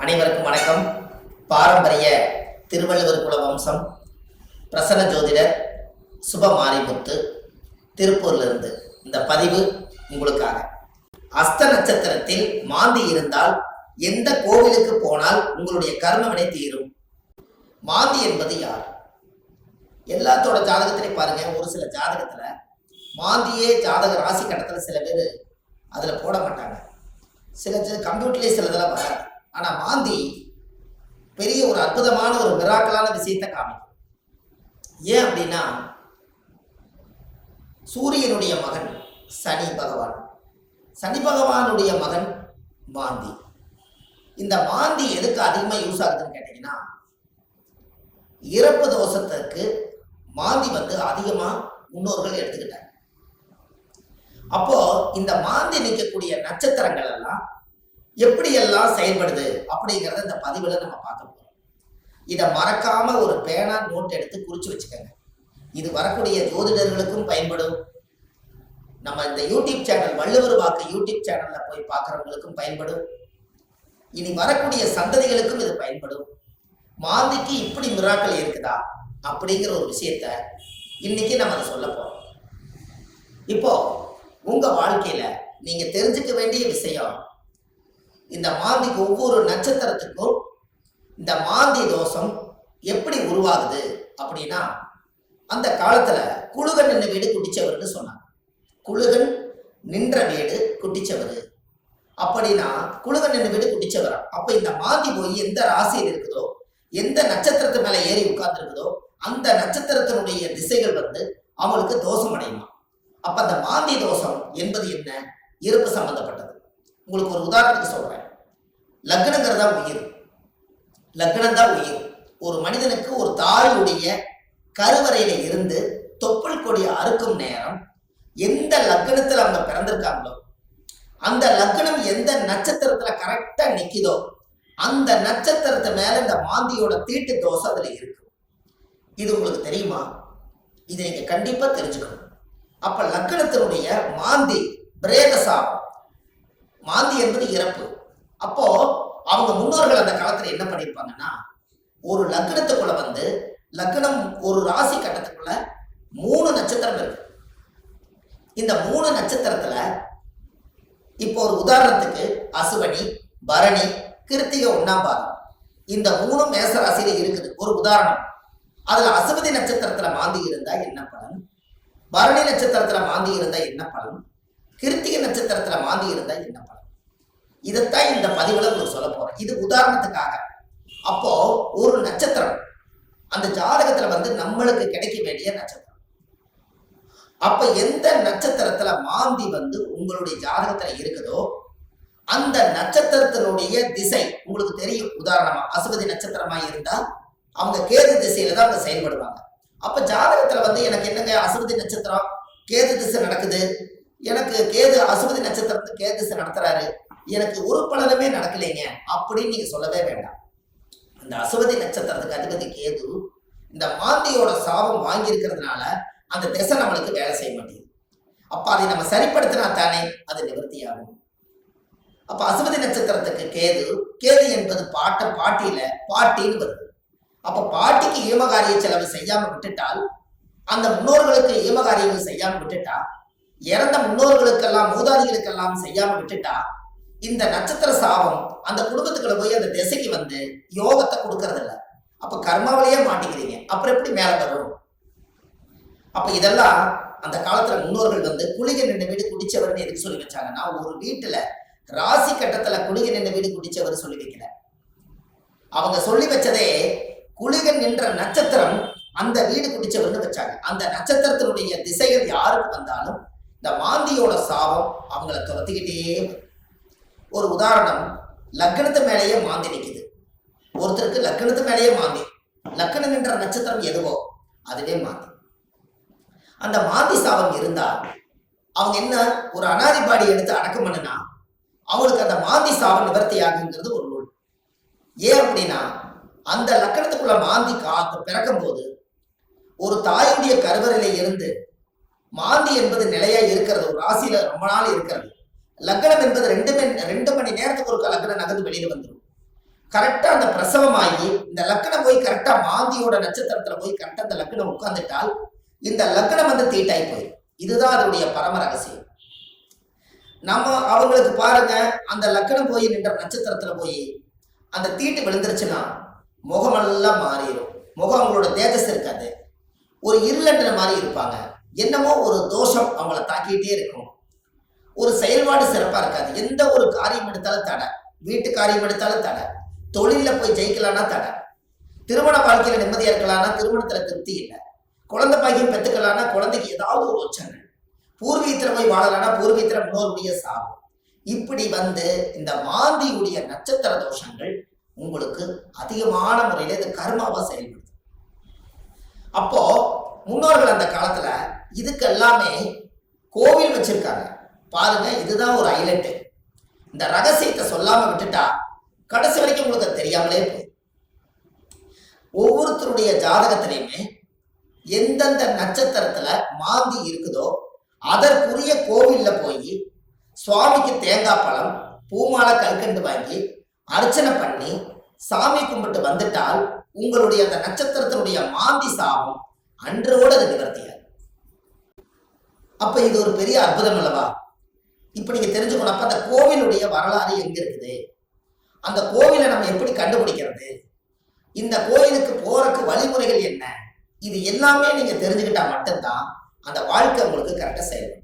அனைவருக்கும் வணக்கம். பாரம்பரிய திருவள்ளுவர் குல வம்சம் பிரசன்ன ஜோதிடர் சுபமாரிமுத்து திருப்பூர்லிருந்து இந்த பதிவு உங்களுக்காக. அஸ்த நட்சத்திரத்தில் மாந்தி இருந்தால் எந்த கோவிலுக்கு போனால் உங்களுடைய கர்மவினை தீரும்? மாந்தி என்பது யார்? எல்லாத்தோட ஜாதகத்திலையும் பாருங்க, ஒரு சில ஜாதகத்துல மாந்தியே ஜாதக ராசி கட்டத்துல சில பேர் அதுல போட மாட்டாங்க. சில கம்ப்யூட்டர்லேயே சிலதெல்லாம் வராது. ஆனா மாந்தி பெரிய ஒரு அற்புதமான ஒரு மிராக்கலான விஷயத்தை காமிக்கும். ஏன் அப்படின்னா, சூரியனுடைய மகன் சனி பகவான், சனி பகவானுடைய மகன் மாந்தி. இந்த மாந்தி எதுக்கு அதிகமாக யூஸ் ஆகுதுன்னு கேட்டீங்கன்னா, இறப்பு தோஷத்துக்கு மாந்தி அதிகமா முன்னோர்கள் எடுத்துக்கிட்டாங்க. அப்போ இந்த மாந்தி நிற்கக்கூடிய நட்சத்திரங்கள் எல்லாம் எப்படி எல்லாம் செயல்படுது அப்படிங்கிறத இந்த பதிவுல நம்ம பார்க்க போறோம். இதை மறக்காம ஒரு பேனா நோட் எடுத்து குறிச்சு வச்சுக்கோங்க. இது வரக்கூடிய ஜோதிடர்களுக்கும் பயன்படும். நம்ம இந்த யூடியூப் சேனல் வள்ளுவர் வாக்கு யூடியூப் சேனல்ல போய் பார்க்குறவங்களுக்கும் பயன்படும். இனி வரக்கூடிய சந்ததிகளுக்கும் இது பயன்படும். மாந்திக்கு இப்படி மிராக்கள் இருக்குதா அப்படிங்கிற ஒரு விஷயத்த இன்னைக்கு நம்ம அதை சொல்ல போறோம். இப்போ உங்க வாழ்க்கையில நீங்க தெரிஞ்சுக்க வேண்டிய விஷயம், இந்த மாந்திக்கு ஒவ்வொரு நட்சத்திரத்துக்கும் இந்த மாந்தி தோஷம் எப்படி உருவாகுது அப்படின்னா, அந்த காலத்துல குழுகன் நின்ற வீடு குட்டிச்சவர்னு சொன்னாங்க. குழுகன் நின்ற வீடு குட்டிச்சவர் அப்படின்னா குழுகன் நின்ற வீடு குட்டிச்சவர். அப்ப இந்த மாந்தி போய் எந்த ராசியில் இருக்குதோ, எந்த நட்சத்திரத்து மேல ஏறி உட்கார்ந்து இருக்குதோ, அந்த நட்சத்திரத்தினுடைய திசைகள் அவங்களுக்கு தோஷம் அடையுமா. அப்ப அந்த மாந்தி தோஷம் என்பது என்ன? இறப்பு சம்பந்தப்பட்டது. உங்களுக்கு ஒரு உதாரணத்துக்கு சொல்றேன். லக்னங்கிறதா உயிர், லக்னம் தான் உயிர். ஒரு மனிதனுக்கு ஒரு தாயுடைய கருவறையில இருந்து தொப்புள் கொடியை அறுக்கும் நேரம் எந்த லக்னத்துல அவங்க பிறந்திருக்காங்களோ, அந்த லக்னம் எந்த நட்சத்திரத்துல கரெக்டா நிக்குதோ, அந்த நட்சத்திரத்து மேல இந்த மாந்தியோட தீட்டு தோஷம் அதுல இருக்கு. இது உங்களுக்கு தெரியுமா? இதை நீங்க கண்டிப்பா தெரிஞ்சுக்கணும். அப்ப லக்னத்தினுடைய மாந்தி பிரேத சாபம். மாந்தி என்பது இறப்பு. அப்போ அவங்க முன்னோர்கள் அந்த காலத்துல என்ன பண்ணிருப்பாங்கன்னா, ஒரு லக்னத்துக்குள்ள லக்னம் ஒரு ராசி கட்டத்துக்குள்ள 3 நட்சத்திரம் இருக்கு. இந்த 3 நட்சத்திரத்துல இப்போ ஒரு உதாரணத்துக்கு அசுவனி, பரணி, கிருத்திகை 1ஆம் பாதம், இந்த 3 மேச ராசியில இருக்குது. ஒரு உதாரணம். அதுல அசுவதி நட்சத்திரத்துல மாந்தி இருந்தா என்ன பலன், பரணி நட்சத்திரத்துல மாந்தி இருந்தா என்ன பலன், கிருத்திகை நட்சத்திரத்துல மாந்தி இருந்தா என்ன பலன், இதைத்தான் இந்த பதிவுல உங்களுக்கு சொல்ல போறேன். இது உதாரணத்துக்காக. அப்போ ஒரு நட்சத்திரம் அந்த ஜாதகத்துல நம்மளுக்கு கிடைக்க வேண்டிய நட்சத்திரம். அப்ப எந்த நட்சத்திரத்துல மாந்தி உங்களுடைய ஜாதகத்துல இருக்குதோ, அந்த நட்சத்திரத்தினுடைய திசை உங்களுக்கு தெரியும். உதாரணமா அசுவதி நட்சத்திரமா இருந்தா அவங்க கேது திசையில தான் அவங்க செயல்படுவாங்க. அப்ப ஜாதகத்துல எனக்கு என்னங்க அசுவதி நட்சத்திரம் கேது திசை நடக்குது, எனக்கு கேது அசுவதி நட்சத்திரத்துக்கு கேது திசை நடத்துறாரு, எனக்கு ஒரு பலனுமே நடக்கலைங்க அப்படின்னு நீங்க சொல்லவே வேண்டாம். அந்த அசுவதி நட்சத்திரத்துக்கு அதிபதி கேது இந்த மாந்தியோட சாபம் வாங்கி இருக்கிறதுனால அந்த திசை நம்மளுக்கு வேலை செய்ய மாட்டேங்குது. அப்ப அதை நம்ம சரிப்படுத்தினா தானே அது நிவர்த்தி ஆகும். அப்ப அசுவதி நட்சத்திரத்துக்கு கேது, கேது என்பது பாட்டியில பாட்டின்னு வருது. அப்ப பாட்டிக்கு ஈமகாரிய செலவு செய்யாம விட்டுட்டால், அந்த முன்னோர்களுக்கு ஈமகாரியங்கள் செய்யாம விட்டுட்டா, இறந்த முன்னோர்களுக்கெல்லாம் மூதாதிகளுக்கெல்லாம் செய்யாம விட்டுட்டா, இந்த நட்சத்திர சாபம் அந்த குடும்பத்துக்குள்ள போய் அந்த திசைக்கு யோகத்தை கொடுக்கறது இல்லை. அப்ப கர்மாவிலேயே மாட்டிக்கிறீங்க. அப்புறம் எப்படி மேல வரும்? அப்ப இதெல்லாம் அந்த காலத்துல முன்னோர்கள் குளிகை நின்ற வீடு குடிச்சவர்னு எதுக்கு சொல்லி வச்சாங்கன்னா, ஒரு வீட்டுல ராசி கட்டத்துல குளிகை நின்ற வீடு குடிச்சவர் சொல்லி வைக்கல. அவங்க சொல்லி வச்சதே குளிகன் நின்ற நட்சத்திரம் அந்த வீடு குடிச்சவர்னு வச்சாங்க. அந்த நட்சத்திரத்தினுடைய திசைகள் யாருக்கு வந்தாலும் இந்த மாந்தியோட சாபம் அவங்கள துரத்திக்கிட்டே. ஒரு உதாரணம், லக்னத்து மேலேயே மாந்தி நிற்குது. ஒருத்தருக்கு லக்னத்து மேலேயே மாந்தி, லக்னம் என்ற நட்சத்திரம் எதுவோ அதுவே மாந்தி. அந்த மாந்தி சாபம் இருந்தா அவங்க என்ன ஒரு அனாதிபாடி எடுத்து அடக்கம் பண்ணுனா அவங்களுக்கு அந்த மாந்தி சாபம் நிவர்த்தி ஆகுங்கிறது ஒரு நூல். ஏன் அப்படின்னா, அந்த லக்கணத்துக்குள்ள மாந்தி பிறக்கும் போது ஒரு தாயுடைய கருவறையில இருந்து மாந்தி என்பது நிலையா இருக்கிறது, ஒரு ராசியில ரொம்ப நாள் இருக்கிறது. லக்னம் என்பது 2 மணி நேரத்துக்கு ஒரு லக்னம் நகர்ந்து வெளியில வந்துடும். கரெக்டா அந்த பிரசவமாகி இந்த லக்னம் போய் கரெக்டா மாந்தியோட நட்சத்திரத்துல போய் கரெக்டா அந்த லக்னம் உட்கார்ந்துட்டால் இந்த லக்னம் வந்து தீட்டாய் போயிடும். இதுதான் அதனுடைய பரம ரகசியம். நம்ம அவங்களுக்கு பாருங்க, அந்த லக்னம் போய் நின்ற நட்சத்திரத்துல போய் அந்த தீட்டு விழுந்துருச்சுன்னா முகமெல்லாம் மாறிடும். முகம் அவங்களோட தேஜஸ் இருக்காது, ஒரு இருளன்ற மாதிரி இருப்பாங்க. என்னமோ ஒரு தோஷம் அவங்கள தாக்கிட்டே இருக்கும். ஒரு செயல்பாடு சிறப்பா இருக்காது. எந்த ஒரு காரியம் எடுத்தாலும் தடை, வீட்டு காரியம் எடுத்தாலும் தடை, தொழில போய் ஜெயிக்கலாம்னா தடை, திருமண வாழ்க்கையில நிம்மதியா இருக்கலாம்னா திருமணத்துல திருப்தி இல்லை, குழந்தை பாக்கியம் பெற்றுக்கலாம்னா குழந்தைக்கு ஏதாவது ஒரு உச்சங்கள், பூர்வீகத்துல போய் வாழலாம்னா பூர்வீகத்துல முன்னோருடைய சாபம். இப்படி வந்து இந்த மாந்தியுடைய நட்சத்திர தோஷங்கள் உங்களுக்கு அதிகமான முறையில இது கர்மாவா செயல்படுது. அப்போ முன்னோர்கள் அந்த காலத்துல இதுக்கு எல்லாமே கோவில் வச்சிருக்காங்க பாருங்க. இதுதான் ஒரு ஹைலைட். இந்த ரகசியத்தை சொல்லாம விட்டுட்டா கடைசி வரைக்கும் உங்களுக்கு தெரியாமலே போய் ஒவ்வொருத்தருடைய ஜாதகத்திலையுமே எந்தெந்த நட்சத்திரத்துல மாந்தி இருக்குதோ அதற்குரிய கோவில்ல போய் சுவாமிக்கு தேங்காய் பழம் பூமாலை கல்கண்டு வாங்கி அர்ச்சனை பண்ணி சாமி கும்பிட்டு வந்துட்டால் உங்களுடைய அந்த நட்சத்திரத்தினுடைய மாந்தி சாபம் அன்றோடு அது நிவர்த்தியாது. அப்ப இது ஒரு பெரிய அற்புதம் அல்லவா? இப்ப நீங்க தெரிஞ்சுக்கணும். அப்ப அந்த கோவிலுடைய வரலாறு எங்க இருக்குது, அந்த கோவிலை நம்ம எப்படி கண்டுபிடிக்கிறது, இந்த கோயிலுக்கு போறதுக்கு வழிமுறைகள் என்ன, இது எல்லாமே நீங்க தெரிஞ்சுக்கிட்டா மட்டும்தான் அந்த வாழ்க்கை உங்களுக்கு கரெக்டா செயல்படும்.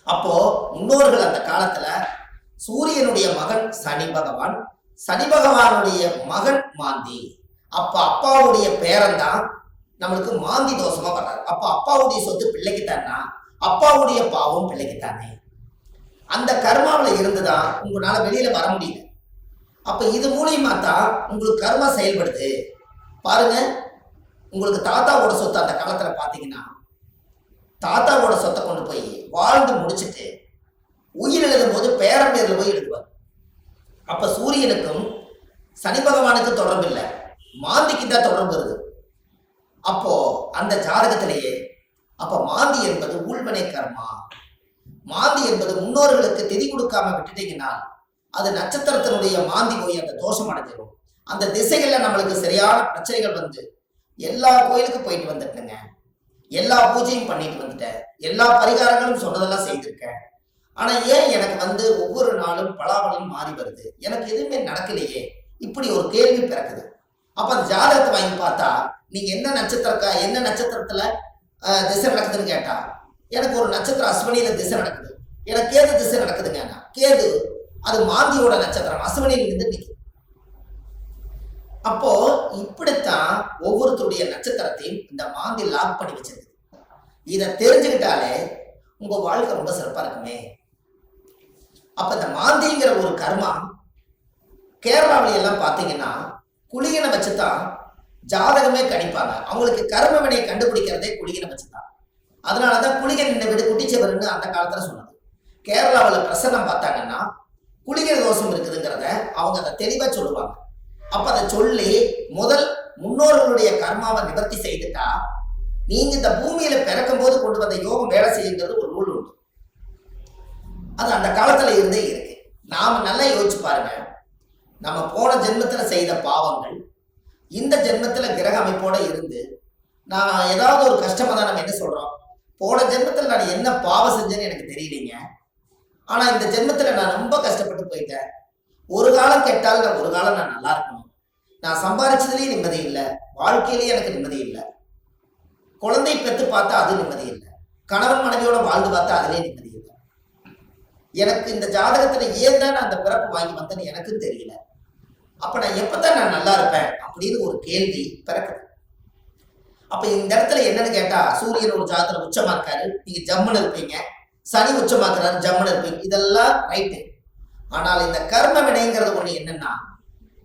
அப்போ முன்னோர்கள் அந்த காலத்துல சூரியனுடைய மகன் சனி பகவான், சனி பகவானுடைய மகன் மாந்தி. அப்ப அப்பாவுடைய பேரன் தான் நம்மளுக்கு மாந்தி தோஷமா வர்றாரு. அப்ப அப்பாவுடைய சொத்து பிள்ளைக்குத்தானா, அப்பாவுடைய பாவம் பிள்ளைக்குத்தானே. அந்த கர்மாவில் இருந்துதான் உங்களால வெளியில வர முடியல. அப்ப இது மூலியமா தான் உங்களுக்கு கர்மா செயல்படுது. பாருங்க, உங்களுக்கு தாத்தாவோட சொத்து அந்த காலத்துல பாத்தீங்கன்னா தாத்தாவோட சொத்தை கொண்டு போய் வாழ்ந்து முடிச்சுட்டு உயிர் எழுதும் போது பேரன் பேர்ல போய் எழுதுவார். அப்ப சூரியனுக்கும் சனி பகவானுக்கு தொடர்பு இல்லை, மாந்திக்கு தான் தொடர்பு வருது. அப்போ அந்த ஜாதகத்திலேயே அப்ப மாந்தி என்பது உள்வினை கர்மா. மாந்தி என்பது முன்னோர்களுக்கு திதி கொடுக்காம விட்டுட்டீங்கன்னா அது நட்சத்திரத்தினுடைய மாந்தி போய் அந்த தோஷம் அடைஞ்சிடும். அந்த திசைகள்ல நம்மளுக்கு சரியான பிரச்சனைகள் வந்து எல்லா கோயிலுக்கு போயிட்டு வந்துட்டேங்க, எல்லா பூஜையும் பண்ணிட்டு வந்துட்டேன், எல்லா பரிகாரங்களும் சொன்னதெல்லாம் செய்திருக்கேன். ஆனா ஏன் எனக்கு வந்து ஒவ்வொரு நாளும் பலாபலம் மாறி வருது, எனக்கு எதுவுமே நடக்கலையே, இப்படி ஒரு கேள்வி பிறக்குது. அப்ப அந்த ஜாதகத்தை வாங்கி பார்த்தா நீங்க என்ன நட்சத்திரத்துல திசை நடக்குதுன்னு கேட்டா எனக்கு ஒரு நட்சத்திரம் அஸ்வினியில திசை நடக்குது, எனக்கு கேது திசை நடக்குதுங்க. கேது அது மாந்தியோட நட்சத்திரம், அஸ்வினியில இருந்து நிற்கும். அப்போ இப்படித்தான் ஒவ்வொருத்தருடைய நட்சத்திரத்தையும் இந்த மாந்தி லாக் பண்ணி வச்சிருக்கு. இதை தெரிஞ்சுக்கிட்டாலே உங்க வாழ்க்கை ரொம்ப சிறப்பா இருக்குமே. அப்ப இந்த மாந்திங்கிற ஒரு கர்மா கேரளாவில எல்லாம் பாத்தீங்கன்னா குளிகனை வச்சுதான் ஜாதகமே கணிப்பாங்க. அவங்களுக்கு கர்ம வினையை கண்டுபிடிக்கிறதே குளிகனை வச்சுதான். அதனாலதான் குளிகன் இந்த வீடு குட்டிச்சவர்னு அந்த காலத்துல சொன்னது. கேரளாவில் பிரசன்னம் பார்த்தாங்கன்னா குளிகை தோஷம் இருக்குதுங்கிறத அவங்க அதை தெளிவா சொல்லுவாங்க. அப்ப அதை சொல்லி முதல் முன்னோர்களுடைய கர்மாவை நிவர்த்தி செய்துட்டா நீங்க இந்த பூமியில பிறக்கும் போது கொண்டு வந்த யோகம் வேலை செய்யுங்கிறது ஒரு ரூல் உண்டு. அது அந்த காலத்துல இருந்தே இருக்கு. நாம நல்லா யோசிச்சு பாருங்க, நம்ம போன ஜென்மத்துல செய்த பாவங்கள் இந்த ஜென்மத்துல கிரக அமைப்போட இருந்து நான் ஏதாவது ஒரு கஷ்டமா தான் நம்ம என்ன சொல்றோம், போன ஜென்மத்துல நான் என்ன பாவம் செஞ்சேன்னு எனக்கு தெரியலீங்க, ஆனா இந்த ஜென்மத்துல நான் ரொம்ப கஷ்டப்பட்டு போயிட்டேன், ஒரு காலம் கெட்டால் ஒரு காலம் நான் நல்லா இருக்கணும், நான் சம்பாதிச்சதுலயும் நிம்மதி இல்லை, வாழ்க்கையிலேயே எனக்கு நிம்மதி இல்லை, குழந்தை பெற்று பார்த்தா அது நிம்மதி இல்லை, கணவன் மனைவியோட வாழ்ந்து பார்த்தா அதுலேயே நிம்மதி இல்லை, எனக்கு இந்த ஜாதகத்துல ஏன் தான் நான் அந்த பிறப்பு வாங்கி வந்தேன்னு எனக்கும் தெரியல, அப்ப நான் எப்பதான் நான் நல்லா இருப்பேன் அப்படின்னு ஒரு கேள்வி பிறக்குது. அப்ப இந்த இடத்துல என்னன்னு கேட்டா சூரியன் ஒரு ஜாதகத்துல உச்சமா இருக்காரு, நீங்க ஜம்முன்னு இருப்பீங்க, சனி உச்சமாக்குறாரு ஜம்முன்னு இருப்பீங்க, இதெல்லாம் ரைட்டு. ஆனால் இந்த கர்ம வினைங்கிறது ஒண்ணு என்னன்னா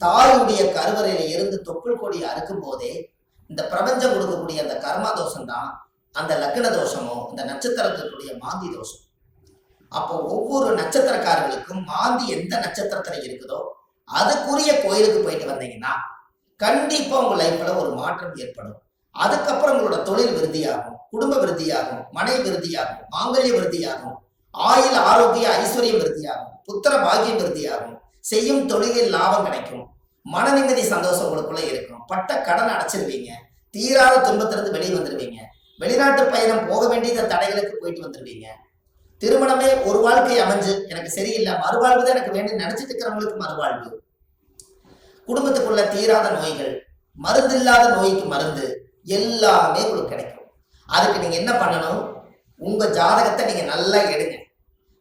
தாயுடைய கருவறையில இருந்து தொப்புள் கொடி அறுக்கும் போதே இந்த பிரபஞ்சம் கொடுக்கக்கூடிய அந்த கர்மா தோஷம் தான் அந்த லக்ன தோஷமோ இந்த நட்சத்திரத்தினுடைய மாந்தி தோஷம். அப்போ ஒவ்வொரு நட்சத்திரக்காரர்களுக்கும் மாந்தி எந்த நட்சத்திரத்துல இருக்குதோ அதுக்குரிய கோயிலுக்கு போயிட்டு வந்தீங்கன்னா கண்டிப்பா உங்க லைஃப்ல ஒரு மாற்றம் ஏற்படும். அதுக்கப்புறம் உங்களோட தொழில் விருத்தியாகும், குடும்ப விருத்தியாகும், மனை விருத்தியாகும், மாங்கல்ய விருத்தியாகும், ஆயுள் ஆரோக்கிய ஐஸ்வர்யம் விருத்தியாகும், புத்திர பாக்கியம் விருத்தியாகும், செய்யும் தொழிலில் லாபம் கிடைக்கும், மன நிம்மதி சந்தோஷம் உங்களுக்குள்ள இருக்கும். பட்ட கடன் அடைச்சிருவீங்க. தீராத துன்பத்திலிருந்து வெளியே வந்துடுவீங்க. வெளிநாட்டு பயணம் போக வேண்டிய தடைகளுக்கு போயிட்டு வந்துடுவீங்க. திருமணமே ஒரு வாழ்க்கை அமைஞ்சு எனக்கு சரியில்லை, மறுவாழ்வு தான் எனக்கு வேணும் நினைச்சிட்டு இருக்கிறவங்களுக்கு மறுவாழ்வு. குடும்பத்துக்குள்ள தீராத நோய்கள், மருந்து இல்லாத நோய்க்கு மருந்து, எல்லாமே உங்களுக்கு கிடைக்கும். அதுக்கு நீங்க என்ன பண்ணணும்? உங்க ஜாதகத்தை நீங்க நல்லா எடுங்க.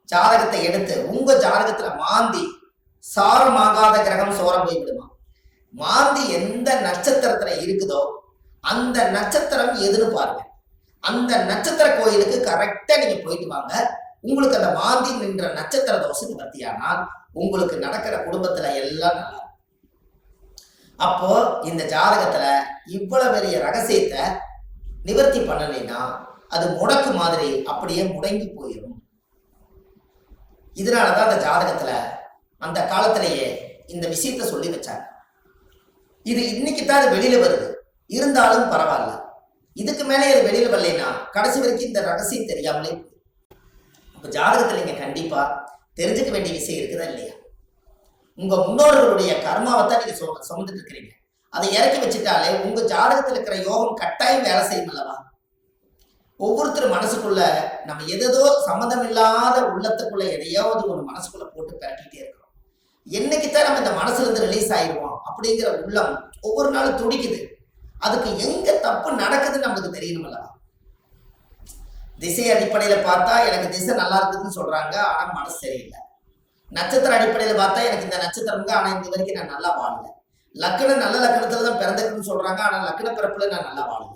ஜாதகத்தை எடுத்து உங்க ஜாதகத்துல மாந்தி சாரமாகாத கிரகம் சோரம் போய் விடுமா. மாந்தி எந்த நட்சத்திரத்துல இருக்குதோ அந்த நட்சத்திரம் எதுன்னு பாருங்க. அந்த நட்சத்திர கோயிலுக்கு கரெக்டா நீங்க போயிட்டு வாங்க. உங்களுக்கு அந்த மாந்தி நின்ற நட்சத்திர தோஷம் நிவர்த்தியானால் உங்களுக்கு நடக்கிற குடும்பத்துல எல்லாம் நல்லா. அப்போ இந்த ஜாதகத்துல இவ்வளவு பெரிய ரகசியத்தை நிவர்த்தி பண்ணலைன்னா அது முடக்கு மாதிரி அப்படியே முடங்கி போயிடும். இதனாலதான் அந்த ஜாதகத்துல அந்த காலத்திலேயே இந்த விஷயத்த சொல்லி வச்சாங்க. இது இன்னைக்கு தான் அது வெளியில வருது, இருந்தாலும் பரவாயில்ல. இதுக்கு மேலே இது வெளியில வரலைன்னா கடைசி வரைக்கும் இந்த ரகசியம் தெரியாமலே. இப்ப ஜாதகத்துல நீங்க கண்டிப்பா தெரிஞ்சுக்க வேண்டிய விஷயம் இருக்குதா இல்லையா? உங்க முன்னோர்களுடைய கர்மாவை தான் நீங்க சுமந்துட்டு இருக்கிறீங்க. அதை இறக்கி வச்சுட்டாலே உங்க ஜாதகத்துல இருக்கிற யோகம் கட்டாயம் வேலை செய்யும் அல்லவா? ஒவ்வொருத்தரும் மனசுக்குள்ள நம்ம எதோ சம்மந்தம் இல்லாத உள்ளத்துக்குள்ள எதையாவது ஒரு மனசுக்குள்ள போட்டு பரட்டிட்டே இருக்கிறோம். என்னைக்குத்தான் நம்ம இந்த மனசுல இருந்து ரிலீஸ் ஆயிடுவோம் அப்படிங்கிற உள்ளம் ஒவ்வொரு நாளும் துடிக்குது. அதுக்கு எங்க தப்பு நடக்குதுன்னு நமக்கு தெரியணும் அல்லவா? திசை அடிப்படையில பார்த்தா எனக்கு திசை நல்லா இருக்குதுன்னு சொல்றாங்க, ஆனா மனசு சரியில்லை. நட்சத்திர அடிப்படையில பார்த்தா எனக்கு இந்த நட்சத்திரங்க, ஆனா இந்த வரைக்கும் நான் நல்லா வாழல. லக்னம் நல்ல லக்னத்துல தான் பிறந்திருக்குன்னு சொல்றாங்க, ஆனா லக்ன பிறப்புல நான் நல்லா வாழல.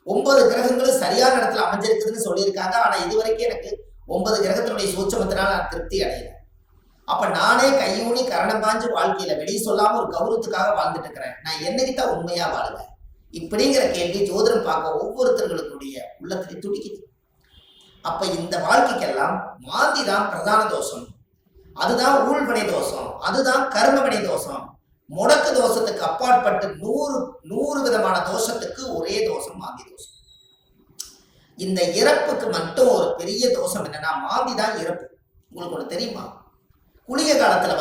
9 கிரகங்களும் சரியான இடத்துல அமைஞ்சிருக்குதுன்னு சொல்லியிருக்காங்க, ஆனா இது வரைக்கும் எனக்கு 9 கிரகத்தினுடைய சூட்சமத்தினால நான் திருப்தி அடையல. அப்ப நானே கையூனி கரணம் பாஞ்சு வாழ்க்கையில வெளியே சொல்லாம ஒரு கௌரவத்துக்காக வாழ்ந்துட்டு இருக்கிறேன். நான் என்னைக்குத்தான் உண்மையா வாழுவேன்? இப்படிங்கிற கேள்வி ஜோதிடம் பார்க்க ஒவ்வொருத்தர்களுடைய உள்ளத்திலே துடிக்குது. அப்ப இந்த வாழ்க்கைக்கெல்லாம் மாந்தி தான் பிரதான தோஷம். அதுதான் ஊழ்வினை தோஷம், அதுதான் கர்மவினை தோஷம். முடக்கு தோஷத்துக்கு அப்பாற்பட்டு 100 விதமான தோஷத்துக்கு ஒரே தோஷம் மாந்தி தோஷம். இந்த இறப்புக்கு மட்டும் ஒரு பெரிய தோஷம் என்னன்னா மாந்தி தான் இறப்பு. உங்களுக்கு ஒண்ணு தெரியுமா? குளிகை காலத்துல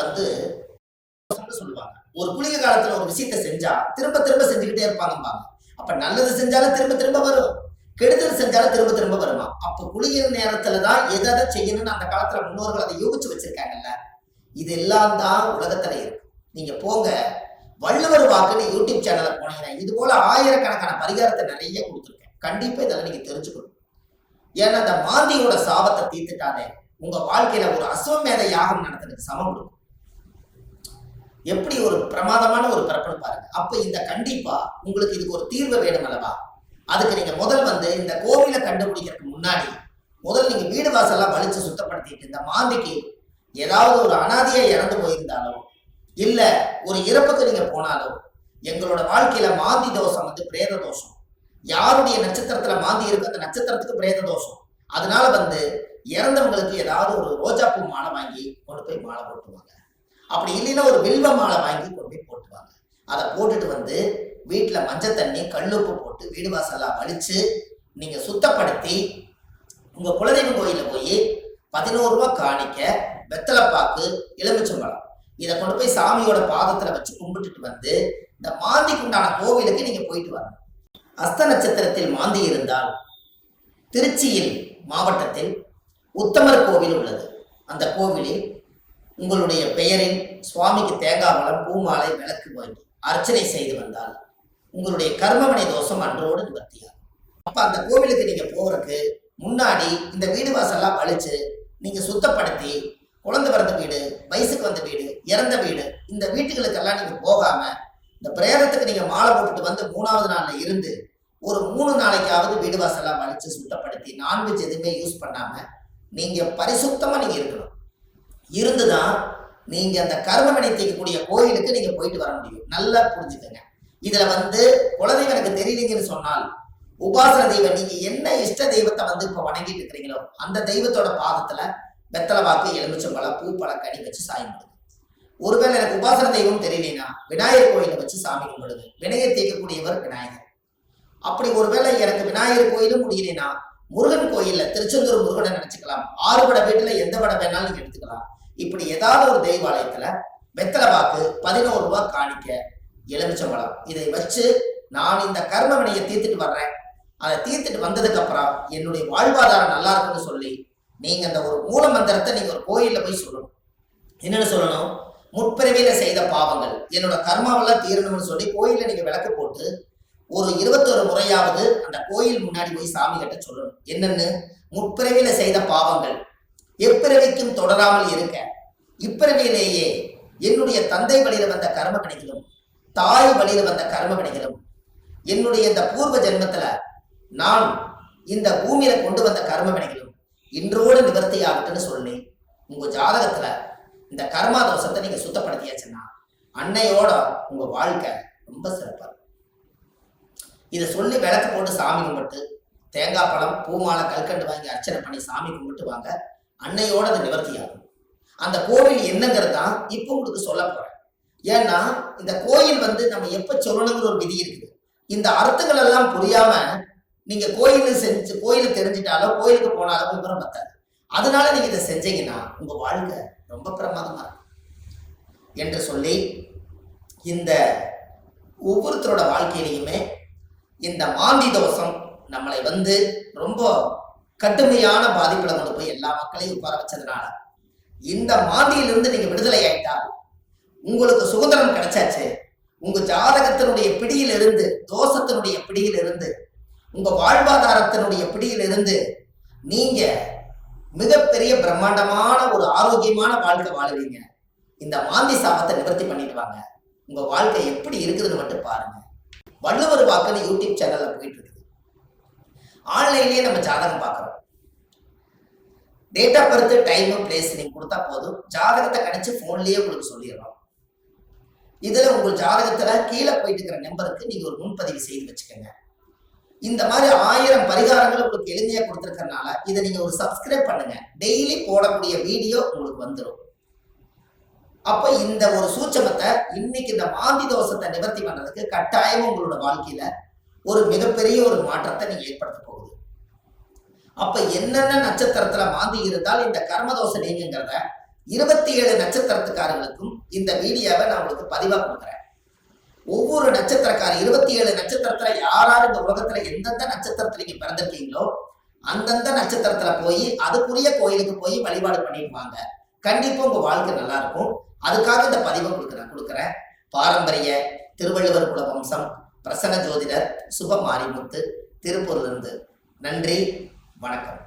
சொல்லுவாங்க, ஒரு குளிகை காலத்துல ஒரு விஷயத்த செஞ்சா திரும்ப திரும்ப செஞ்சுக்கிட்டே இருப்பாங்க. அப்ப நல்லது செஞ்சாலும் திரும்ப திரும்ப வரும், கெடுதல் செஞ்சாலும் திரும்ப திரும்ப வருமா. அப்ப குளிகை நேரத்துலதான் எதை செய்யணும்னு அந்த காலத்துல முன்னோர்கள் அதை யோகிச்சு வச்சிருக்காங்கல்ல. இது எல்லாம் தான் உலகத்துல இருக்கு. நீங்க போங்க, வள்ளுவர் வாக்குன்னு யூடியூப் சேனல்ல போனீங்கன்னா இது போல ஆயிரக்கணக்கான பரிகாரத்தை நிறைய கொடுத்துருக்கேன். கண்டிப்பா இதெல்லாம் நீங்க தெரிஞ்சுக்கணும். ஏன்னா அந்த மாந்தியோட சாபத்தை தீர்த்துட்டாலே உங்க வாழ்க்கையில ஒரு அஸ்வமேத யாகம் நடத்துறதுக்கு சமம் கொடுக்கும். எப்படி ஒரு பிரமாதமான ஒரு பிறப்புன்னு பாருங்க. அப்ப இந்த கண்டிப்பா உங்களுக்கு இதுக்கு ஒரு தீர்வு வேணும் அல்லவா? அதுக்கு நீங்க முதல் இந்த கோவிலை கண்டுபிடிக்கிறதுக்கு முன்னாடி முதல் நீங்க வீடு வாசல்லாம் வலிச்சு சுத்தப்படுத்திட்டு, இந்த மாந்திக்கு ஏதாவது ஒரு அனாதையா இறந்து போயிருந்தாலோ இல்ல ஒரு இறப்புக்கு நீங்க போனாலோ, எங்களோட வாழ்க்கையில மாந்தி தோஷம் பிரேத தோஷம். யாருடைய நட்சத்திரத்துல மாந்தி இருக்கு அந்த நட்சத்திரத்துக்கு பிரேத தோஷம். அதனால இறந்தவங்களுக்கு ஏதாவது ஒரு ரோஜாப்பூ மாலை வாங்கி கொண்டு போய் மாலை போட்டுவாங்க. அப்படி இல்லைன்னா ஒரு வில்வ மாலை வாங்கி கொண்டு போய் போட்டுவாங்க. அதை போட்டுட்டு வீட்டுல மஞ்சள் தண்ணி கல்லுப்பு போட்டு வீடு வாசல்லாம் வலிச்சு நீங்க சுத்தப்படுத்தி உங்க குலதெய்வம் கோயில போய் 11 ரூபாய் காணிக்க, வெத்தலைப்பாக்கு, எலுமிச்சம்பழம் இதை கொண்டு போய் சாமியோட பாதத்துல வச்சு கும்பிட்டுட்டு இந்த மாந்திக்கு உண்டான கோவிலுக்கு நீங்க போயிட்டு வரணும். அஸ்த நட்சத்திரத்தில் மாந்தி இருந்தால் திருச்சியில் மாவட்டத்தில் உத்தமர் கோவில் உள்ளது. அந்த கோவிலில் உங்களுடைய பெயரில் சுவாமிக்கு தேங்காய் பழம், பூமாலை, விளக்கு வாங்கி அர்ச்சனை செய்து வந்தால் உங்களுடைய கர்மவினை தோஷம் அன்றோடு நிவர்த்தியாகும். அப்ப அந்த கோவிலுக்கு நீங்க போறதுக்கு முன்னாடி இந்த வீடு வாசல்லாம் வலிச்சு நீங்க சுத்தப்படுத்தி, குழந்தை பிறந்த வீடு, வயசுக்கு வந்த வீடு, இறந்த வீடு, இந்த வீட்டுகளுக்கெல்லாம் நீங்க போகாம இந்த பிரேதத்துக்கு நீங்க மாலை போட்டுட்டு 3வது நாள்ல இருந்து ஒரு 3 நாளைக்காவது வீடு வாசல்லாம் வலிச்சு சுத்தப்படுத்தி நான்வெஜ் எதுவுமே யூஸ் பண்ணாம நீங்க பரிசுத்தமா நீங்க இருக்கணும். இருந்துதான் நீங்க அந்த கர்மவினை தீர்க்கக்கூடிய கோயிலுக்கு நீங்க போயிட்டு வர முடியும். நல்லா புரிஞ்சுக்கங்க. இதுல குலதெய்வம் எனக்கு தெரியலீங்கன்னு சொன்னால் உபாசன தெய்வம், நீங்க என்ன இஷ்ட தெய்வத்தை இப்ப வணங்கிட்டு இருக்கிறீங்களோ அந்த தெய்வத்தோட பாதத்துல வெத்தலை வாக்கு, எலுமிச்சம்பழம், பூ, பழம், கனி வச்சு சாமி கும்பிடுங்க. ஒருவேளை எனக்கு உபாசன தெய்வம் தெரியலனா விநாயகர் கோயிலை வச்சு சாமி கும்பிடுங்க. வினையை தீர்க்கக்கூடியவர் விநாயகர். அப்படி ஒருவேளை எனக்கு விநாயகர் கோயிலும் முடியலனா முருகன் கோயில்ல திருச்செந்தூர் முருகனை நினைச்சுக்கலாம். 6 வடை வீட்டுல எந்த வடை வேணாலும் நீங்க எடுத்துக்கலாம். இப்படி ஏதாவது ஒரு தெய்வாலயத்துல வெத்தலை வாக்கு, 11 ரூபாய் காணிக்க, எலுமிச்சம்பழம். இதை வச்சு நான் இந்த கர்ம வினையை தீர்த்துட்டு வர்றேன். அதை தீர்த்துட்டு வந்ததுக்கு அப்புறம் என்னுடைய வாழ்வாதாரம் நல்லா இருக்குன்னு சொல்லி நீங்க அந்த ஒரு மூல மந்திரத்தை நீங்க ஒரு கோயில்ல போய் சொல்லணும். என்னன்னு சொல்லணும்? முற்பிறவியில செய்த பாவங்கள் என்னோட கர்மாவெல்லாம் தீரணும்னு சொல்லி கோயில்ல நீங்க விளக்கு போட்டு ஒரு 21 முறையாவது அந்த கோயில் முன்னாடி போய் சாமி கிட்ட சொல்லணும். என்னன்னு? முற்பிறவியில செய்த பாவங்கள் எப்பிறவிக்கும் தொடராமல் இருக்க இப்பிறவியிலேயே என்னுடைய தந்தை வழியில வந்த கர்ம வினைகளும் தாய் வழியில வந்த கர்ம வினைகளும் என்னுடைய இந்த பூர்வ ஜென்மத்துல நான் இந்த பூமியில கொண்டு வந்த கர்ம வினைகளும் இன்றோடு நிவர்த்தி ஆகட்டுன்னு சொல்லி உங்க ஜாதகத்துல இந்த கர்மா தோஷத்தை நீங்க சுத்தப்படுத்தியாச்சுன்னா அன்னையோட உங்க வாழ்க்கை ரொம்ப சிறப்பா இருக்கும். இதை சொல்லி விளக்கு போட்டு சாமி கும்பிட்டு தேங்காய் பழம் பூமாலை கல்கண்டு வாங்கி அர்ச்சனை பண்ணி சாமி கும்பிட்டு வாங்க. அன்னையோட அது நிவர்த்தி ஆகும். அந்த கோவில் என்னங்கிறது தான் இப்போ உங்களுக்கு சொல்ல போறேன். ஏன்னா இந்த கோயில் நம்ம எப்ப சொல்லணுங்கிற ஒரு விதி இருக்குது. இந்த அர்த்தங்கள் எல்லாம் புரியாம நீங்க கோயிலுக்கு தெரிஞ்சிட்டாலோ கோயிலுக்கு போனாலும் விவரம் பத்தாது. அதனால நீங்க இதை செஞ்சீங்கன்னா உங்க வாழ்க்கை ரொம்ப பிரமாதமா இருக்கும் என்று சொல்லி இந்த ஒவ்வொருத்தரோட வாழ்க்கையிலையுமே இந்த மாந்தி தோஷம் நம்மளை ரொம்ப கடுமையான பாதிப்புல கொண்டு போய் எல்லா மக்களையும் உட்கார வச்சதுனால இந்த மாந்தியிலிருந்து நீங்க விடுதலை ஆயிட்டால் உங்களுக்கு சுதந்திரம் கிடைச்சாச்சு. உங்க ஜாதகத்தினுடைய பிடியிலிருந்து தோஷத்தினுடைய பிடியிலிருந்து உங்க வாழ்வாதாரத்தினுடைய பிடியிலிருந்து நீங்க மிகப்பெரிய பிரம்மாண்டமான ஒரு ஆரோக்கியமான வாழ்க்கை வாழுவீங்க. இந்த மாந்தி சாபத்தை நிவர்த்தி பண்ணிட்டு வாங்க. உங்க வாழ்க்கை எப்படி இருக்குதுன்னு மட்டும் பாருங்க. வள்ளுவர் வாக்குன்னு யூடியூப் சேனல்ல போயிட்டு இருக்குது. ஆன்லைன்லயே நம்ம ஜாதகம் பார்க்கறோம். Date of birth, time, place நீங்க கொடுத்தா போதும். ஜாதகத்தை கணிச்சு போன்லயே உங்களுக்கு சொல்லிடுறோம். இதுல உங்க ஜாதகத்துல கீழே போயிட்டு இருக்கிற நம்பருக்கு நீங்க ஒரு முன்பதிவு செய்து வச்சுக்கோங்க. இந்த மாதிரி 1000 பரிகாரங்கள் உங்களுக்கு எளிமையா கொடுத்துருக்கறனால இதை நீங்க ஒரு சப்ஸ்கிரைப் பண்ணுங்க. டெய்லி போடக்கூடிய வீடியோ உங்களுக்கு வந்துடும். அப்ப இந்த ஒரு சூட்சமத்தை இன்னைக்கு இந்த மாந்தி தோஷத்தை நிவர்த்தி பண்றதுக்கு கட்டாயம் உங்களோட வாழ்க்கையில ஒரு மிகப்பெரிய ஒரு மாற்றத்தை நீங்க ஏற்படுத்த போகுது. அப்ப என்னென்ன நட்சத்திரத்துல மாந்தி இருந்தால் இந்த கர்மதோஷம் நீங்கிறத 27 நட்சத்திரத்துக்காரர்களுக்கும் இந்த வீடியோவை நான் உங்களுக்கு பதிவா கொடுக்குறேன். ஒவ்வொரு நட்சத்திரக்கார 27 நட்சத்திரத்துல யாராரு இந்த உலகத்துல எந்தெந்த நட்சத்திரத்துல நீங்க பிறந்திருக்கீங்களோ அந்தந்த நட்சத்திரத்துல போய் அதுக்குரிய கோயிலுக்கு போய் வழிபாடு பண்ணிருப்பாங்க. கண்டிப்பா உங்க வாழ்க்கை நல்லா இருக்கும். அதுக்காக இந்த பதிவை கொடுக்குறேன். பாரம்பரிய திருவள்ளுவர் குல வம்சம் பிரசன்ன ஜோதிடர் சுப மாரிமுத்து திருப்பூர்ல இருந்து. நன்றி, வணக்கம்.